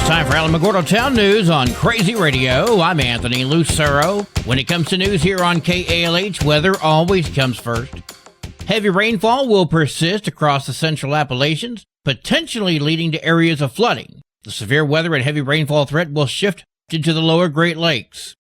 Time for Alamogordo Town News on Crazy Radio. I'm Anthony Lucero. When it comes to news here on KALH, weather always comes first. Heavy rainfall will persist across the central Appalachians, potentially leading to areas of flooding. The severe weather and heavy rainfall threat will shift into the lower Great Lakes.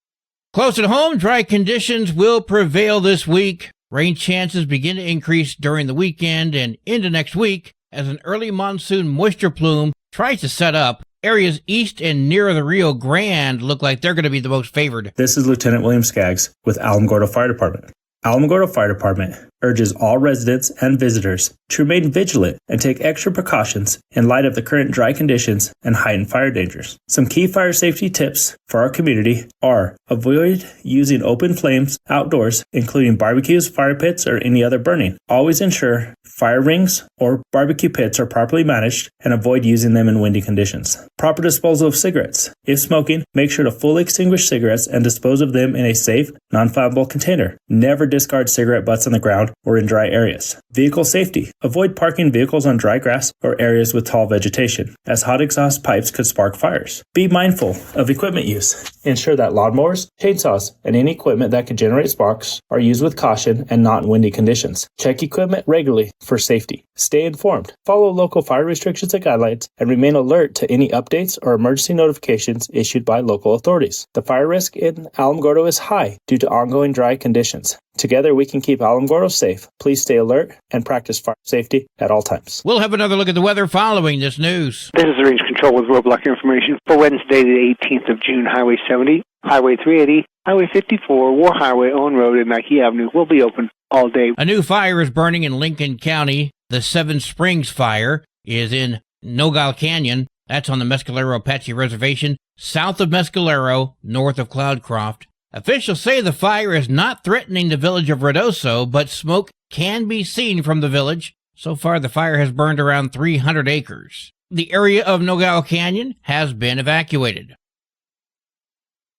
Close at home, dry conditions will prevail this week. Rain chances begin to increase during the weekend and into next week as an early monsoon moisture plume tries to set up. Areas east and near the Rio Grande look like they're going to be the most favored. This is Lieutenant William Skaggs with Alamogordo Fire Department. Alamogordo Fire Department urges all residents and visitors to remain vigilant and take extra precautions in light of the current dry conditions and heightened fire dangers. Some key fire safety tips for our community are: avoid using open flames outdoors, including barbecues, fire pits, or any other burning. Always ensure fire rings or barbecue pits are properly managed and avoid using them in windy conditions. Proper disposal of cigarettes. If smoking, make sure to fully extinguish cigarettes and dispose of them in a safe, non-flammable container. Never discard cigarette butts on the ground or in dry areas. Vehicle safety. Avoid parking vehicles on dry grass or areas with tall vegetation, as hot exhaust pipes could spark fires. Be mindful of equipment use. Ensure that lawnmowers, chainsaws, and any equipment that could generate sparks are used with caution and not in windy conditions. Check equipment regularly for safety. Stay informed. Follow local fire restrictions and guidelines, and remain alert to any updates or emergency notifications issued by local authorities. The fire risk in Alamogordo is high due to ongoing dry conditions. Together, we can keep Alamogordo safe. Please stay alert and practice fire safety at all times. We'll have another look at the weather following this news. This is the Range Control with roadblock information for Wednesday, the 18th of June. Highway 70, Highway 380, Highway 54, War Highway, Owen Road, and Mackey Avenue will be open all day. A new fire is burning in Lincoln County. The Seven Springs Fire is in Nogale Canyon. That's on the Mescalero Apache Reservation, south of Mescalero, north of Cloudcroft. Officials say the fire is not threatening the village of Ruidoso, but smoke can be seen from the village. So far, the fire has burned around 300 acres. The area of Nogale Canyon has been evacuated.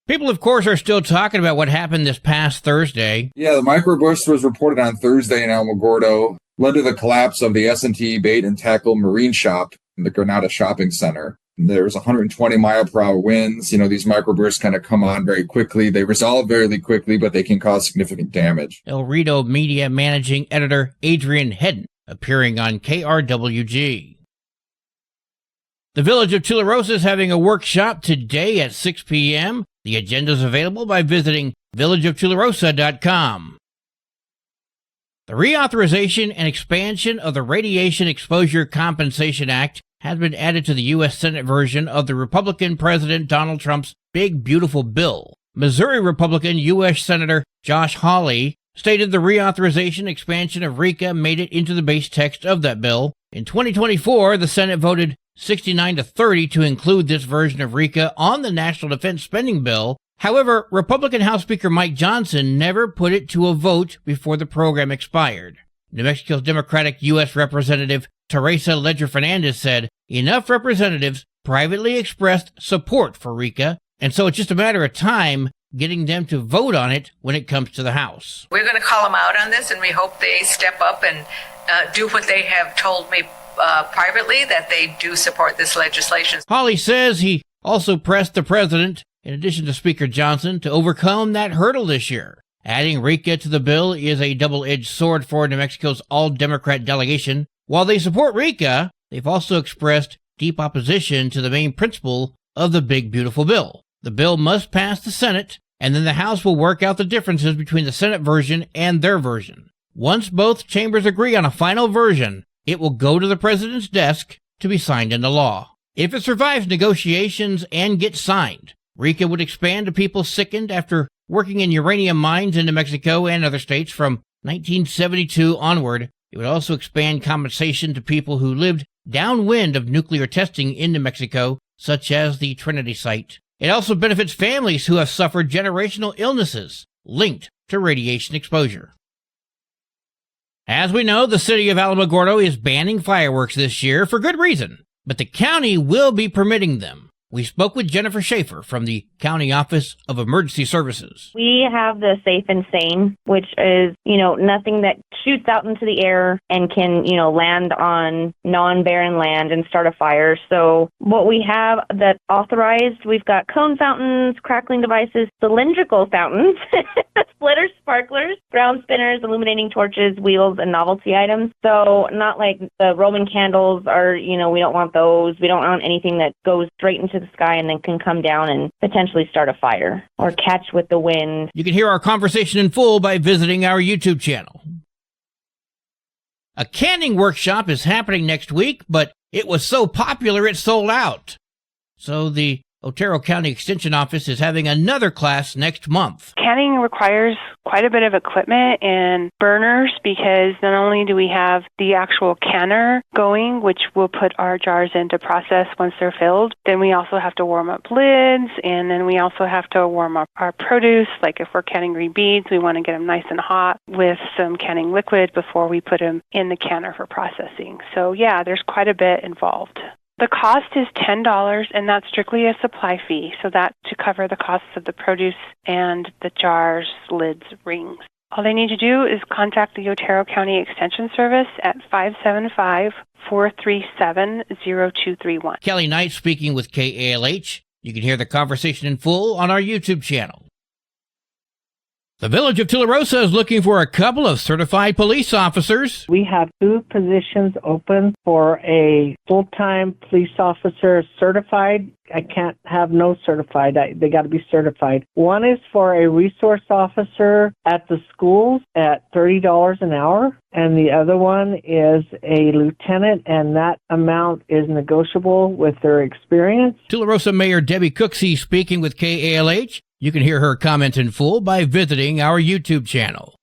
People, of course, are still talking about what happened this past Thursday. Yeah, the microburst was reported on Thursday in Alamogordo, led to the collapse of the S&T Bait and Tackle Marine Shop in the Granada Shopping Center. There was 120-mile-per-hour winds. These microbursts kind of come on very quickly. They resolve very quickly, but they can cause significant damage. El Rito Media Managing Editor Adrian Hedden appearing on KRWG. The Village of Tularosa is having a workshop today at 6 p.m. The agenda is available by visiting villageoftularosa.com. The reauthorization and expansion of the Radiation Exposure Compensation Act has been added to the U.S. Senate version of the Republican President Donald Trump's Big Beautiful Bill. Missouri Republican U.S. Senator Josh Hawley stated the reauthorization expansion of RECA made it into the base text of that bill. In 2024, the Senate voted 69-30 to include this version of RECA on the National Defense Spending Bill. However, Republican House Speaker Mike Johnson never put it to a vote before the program expired. New Mexico's Democratic U.S. Representative Teresa Ledger Fernandez said enough representatives privately expressed support for RECA, and so it's just a matter of time getting them to vote on it when it comes to the House. We're going to call them out on this, and we hope they step up and do what they have told me privately, that they do support this legislation. Hawley says he also pressed the president, in addition to Speaker Johnson, to overcome that hurdle this year. Adding RECA to the bill is a double-edged sword for New Mexico's all-Democrat delegation. While they support RECA, they've also expressed deep opposition to the main principle of the Big Beautiful Bill. The bill must pass the Senate, and then the House will work out the differences between the Senate version and their version. Once both chambers agree on a final version, it will go to the president's desk to be signed into law. If it survives negotiations and gets signed, RECA would expand to people sickened after working in uranium mines in New Mexico and other states from 1972 onward. It would also expand compensation to people who lived downwind of nuclear testing in New Mexico, such as the Trinity site. It also benefits families who have suffered generational illnesses linked to radiation exposure. As we know, the city of Alamogordo is banning fireworks this year for good reason, but the county will be permitting them. We spoke with Jennifer Schaefer from the County Office of Emergency Services. We have the Safe and Sane, which is, nothing that shoots out into the air and can, land on non-barren land and start a fire. So what we have that's authorized, we've got cone fountains, crackling devices, cylindrical fountains, splitters, sparklers, ground spinners, illuminating torches, wheels, and novelty items. So not like the Roman candles are, we don't want those. We don't want anything that goes straight into the sky and then can come down and potentially start a fire or catch with the wind. You can hear our conversation in full by visiting our YouTube channel. A canning workshop is happening next week, but it was so popular it sold out. So the Otero County Extension Office is having another class next month. Canning requires quite a bit of equipment and burners because not only do we have the actual canner going, which will put our jars into process once they're filled, then we also have to warm up lids, and then we also have to warm up our produce. Like if we're canning green beans, we want to get them nice and hot with some canning liquid before we put them in the canner for processing. So yeah, there's quite a bit involved. The cost is $10, and that's strictly a supply fee, so that's to cover the costs of the produce and the jars, lids, rings. All they need to do is contact the Otero County Extension Service at 575-437-0231. Kelly Knight speaking with KALH. You can hear the conversation in full on our YouTube channel. The Village of Tularosa is looking for a couple of certified police officers. We have 2 positions open for a full-time police officer certified. I can't have no certified. They got to be certified. One is for a resource officer at the schools at $30 an hour, and the other one is a lieutenant, and that amount is negotiable with their experience. Tularosa Mayor Debbie Cooksey speaking with KALH. You can hear her comment in full by visiting our YouTube channel.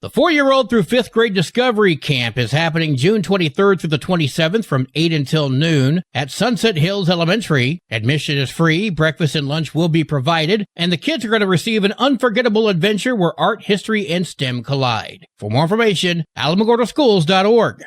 The 4-year-old through 5th grade Discovery Camp is happening June 23rd through the 27th from 8 until noon at Sunset Hills Elementary. Admission is free, breakfast and lunch will be provided, and the kids are going to receive an unforgettable adventure where art, history, and STEM collide. For more information, alamogordoschools.org.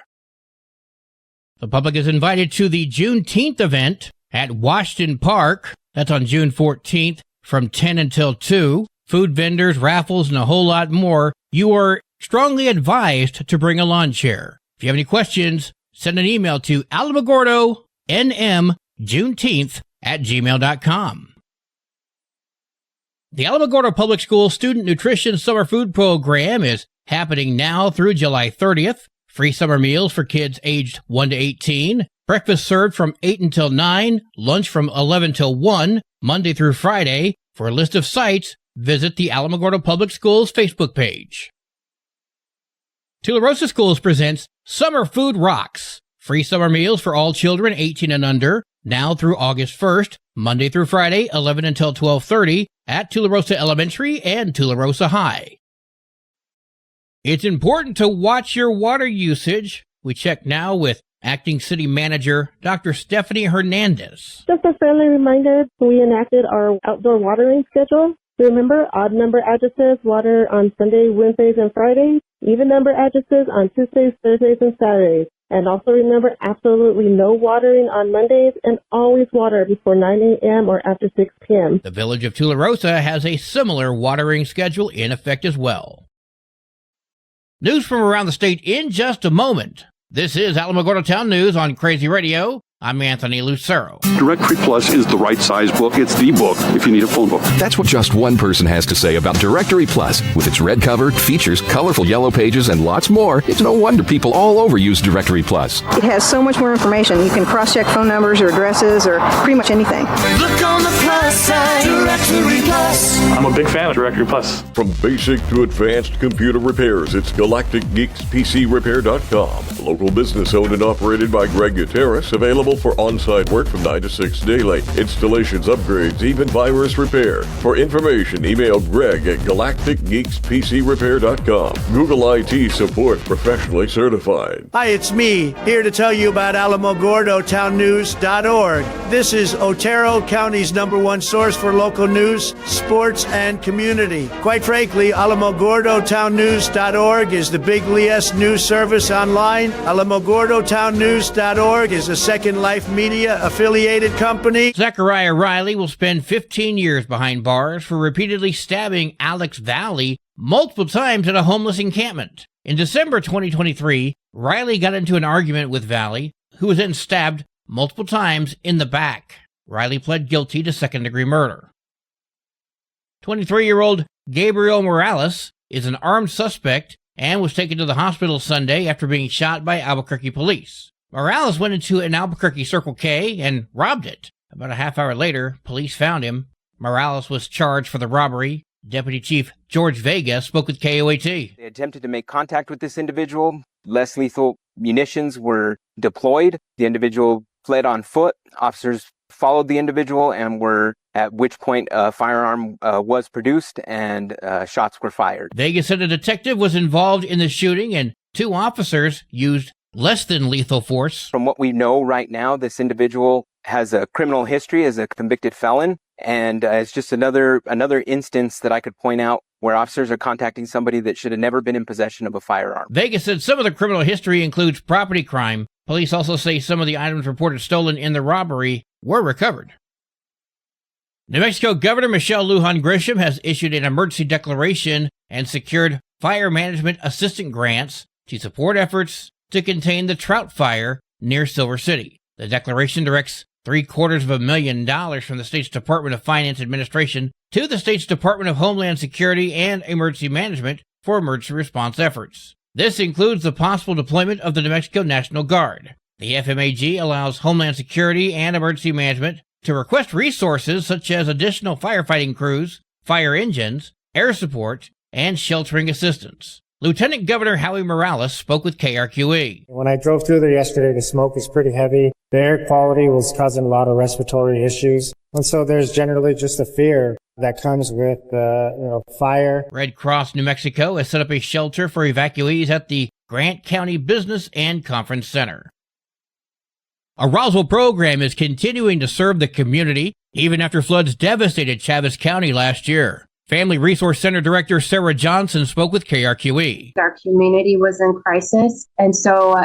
The public is invited to the Juneteenth event at Washington Park. That's on June 14th from 10 until 2. Food vendors, raffles, and a whole lot more. You are strongly advised to bring a lawn chair. If you have any questions, send an email to alamogordonmjuneteenth@gmail.com. The Alamogordo Public Schools Student Nutrition Summer Food Program is happening now through July 30th. Free summer meals for kids aged 1 to 18. Breakfast served from 8 until 9, lunch from 11 till 1, Monday through Friday. For a list of sites, visit the Alamogordo Public Schools Facebook page. Tularosa Schools presents Summer Food Rocks. Free summer meals for all children 18 and under, now through August 1st, Monday through Friday, 11 until 12:30 at Tularosa Elementary and Tularosa High. It's important to watch your water usage. We check now with Acting City Manager Dr. Stephanie Hernandez. Just a friendly reminder, we enacted our outdoor watering schedule. Remember, odd number addresses water on Sunday, Wednesdays, and Fridays. Even number addresses on Tuesdays, Thursdays, and Saturdays. And also remember, absolutely no watering on Mondays, and always water before 9 a.m. or after 6 p.m. The Village of Tularosa has a similar watering schedule in effect as well. News from around the state in just a moment. This is Alamogordo Town News on Crazy Radio. I'm Anthony Lucero. Directory Plus is the right size book. It's the book if you need a phone book. That's what just one person has to say about Directory Plus. With its red cover, features, colorful yellow pages, and lots more, it's no wonder people all over use Directory Plus. It has so much more information. You can cross-check phone numbers or addresses or pretty much anything. Look on the plus side, Directory Plus. I'm a big fan of Directory Plus. From basic to advanced computer repairs, it's GalacticGeeksPCRepair.com. Local business owned and operated by Greg Gutierrez, available for on-site work from 9 to 6 daily. Installations, upgrades, even virus repair. For information, email Greg at GalacticGeeksPCRepair.com. Google IT support, professionally certified. Hi, it's me, here to tell you about AlamogordoTownNews.org. This is Otero County's #1 source for local news, sports, and community. Quite frankly, AlamogordoTownNews.org is the big LES news service online. AlamogordoTownNews.org is the second American Life Media affiliated company. Zachariah Riley will spend 15 years behind bars for repeatedly stabbing Alex Valley multiple times at a homeless encampment. In December 2023, Riley got into an argument with Valley, who was then stabbed multiple times in the back. Riley pled guilty to second-degree murder. 23-year-old Gabriel Morales is an armed suspect and was taken to the hospital Sunday after being shot by Albuquerque police. Morales went into an Albuquerque Circle K and robbed it. About a half hour later, police found him. Morales was charged for the robbery. Deputy Chief George Vega spoke with KOAT. They attempted to make contact with this individual. Less lethal munitions were deployed. The individual fled on foot. Officers followed the individual and were, at which point a firearm was produced and shots were fired. Vega said a detective was involved in the shooting and 2 officers used less than lethal force. From what we know right now, this individual has a criminal history as a convicted felon, and it's just another instance that I could point out where officers are contacting somebody that should have never been in possession of a firearm. Vega said some of the criminal history includes property crime. Police also say some of the items reported stolen in the robbery were recovered. New Mexico Governor Michelle Lujan Grisham has issued an emergency declaration and secured fire management assistant grants to support efforts to contain the Trout Fire near Silver City. The declaration directs $750,000 from the state's Department of Finance Administration to the state's Department of Homeland Security and Emergency Management for emergency response efforts. This includes the possible deployment of the New Mexico National Guard. The FMAG allows Homeland Security and Emergency Management to request resources such as additional firefighting crews, fire engines, air support, and sheltering assistance. Lieutenant Governor Howie Morales spoke with KRQE. When I drove through there yesterday, the smoke is pretty heavy. The air quality was causing a lot of respiratory issues. And so there's generally just a fear that comes with, fire. Red Cross New Mexico has set up a shelter for evacuees at the Grant County Business and Conference Center. A Roswell program is continuing to serve the community even after floods devastated Chaves County last year. Family Resource Center Director Sarah Johnson spoke with KRQE. Our community was in crisis. And so,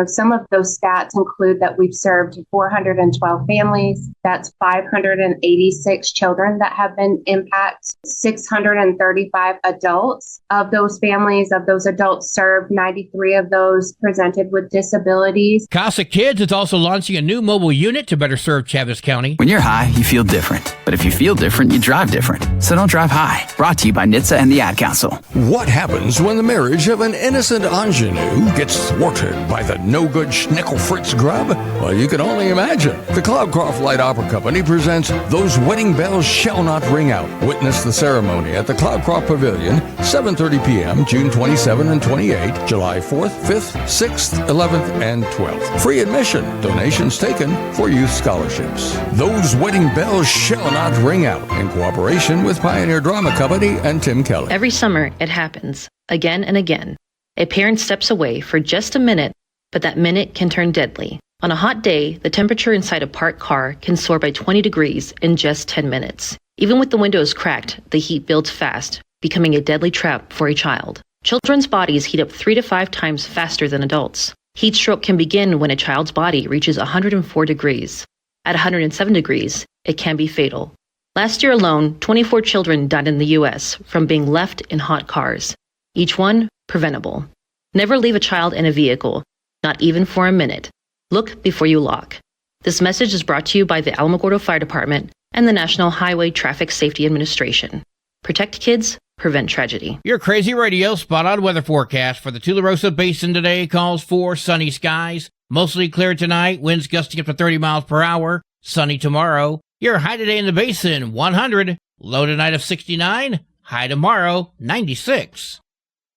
some of those stats include that we've served 412 families. That's 586 children that have been impacted, 635 adults. Of those families, of those adults served, 93 of those presented with disabilities. Casa Kids is also launching a new mobile unit to better serve Chaves County. When you're high, you feel different. But if you feel different, you drive different. So don't drive high. Brought to you by NHTSA and the Ad Council. What happens when the marriage of an innocent ingenue gets thwarted by the no-good Schnickel Fritz grub? Well, you can only imagine. The Cloudcroft Light Opera Company presents Those Wedding Bells Shall Not Ring Out. Witness the ceremony at the Cloudcroft Pavilion, 7:30 p.m., June 27 and 28, July 4th, 5th, 6th, 11th, and 12th. Free admission. Donations taken for youth scholarships. Those Wedding Bells Shall Not Ring Out in cooperation with Pioneer Drama Company and Tim Kelly. Every summer, it happens, again and again. A parent steps away for just a minute, but that minute can turn deadly. On a hot day, the temperature inside a parked car can soar by 20 degrees in just 10 minutes. Even with the windows cracked, the heat builds fast, becoming a deadly trap for a child. Children's bodies heat up 3 to 5 times faster than adults. Heat stroke can begin when a child's body reaches 104 degrees. At 107 degrees, it can be fatal. Last year alone, 24 children died in the U.S. from being left in hot cars, each one preventable. Never leave a child in a vehicle, not even for a minute. Look before you lock. This message is brought to you by the Alamogordo Fire Department and the National Highway Traffic Safety Administration. Protect kids, prevent tragedy. Your Crazy Radio spot-on weather forecast for the Tularosa Basin today calls for sunny skies, mostly clear tonight, winds gusting up to 30 miles per hour, sunny tomorrow. Your high today in the basin, 100. Low tonight of 69. High tomorrow, 96.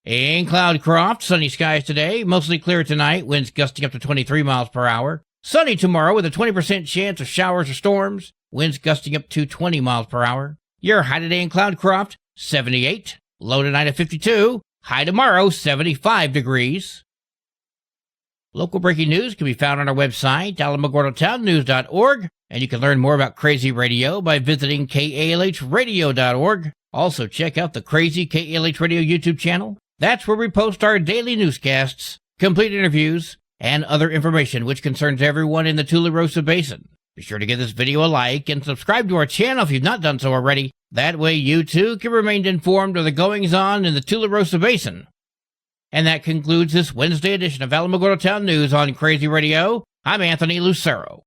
In Cloudcroft, sunny skies today. Mostly clear tonight. Winds gusting up to 23 miles per hour. Sunny tomorrow with a 20% chance of showers or storms. Winds gusting up to 20 miles per hour. Your high today in Cloudcroft, 78. Low tonight of 52. High tomorrow, 75 degrees. Local breaking news can be found on our website, alamogordotownnews.org. And you can learn more about Crazy Radio by visiting KALHradio.org. Also, check out the Crazy KALH Radio YouTube channel. That's where we post our daily newscasts, complete interviews, and other information which concerns everyone in the Tularosa Basin. Be sure to give this video a like and subscribe to our channel if you've not done so already. That way you too can remain informed of the goings-on in the Tularosa Basin. And that concludes this Wednesday edition of Alamogordo Town News on Crazy Radio. I'm Anthony Lucero.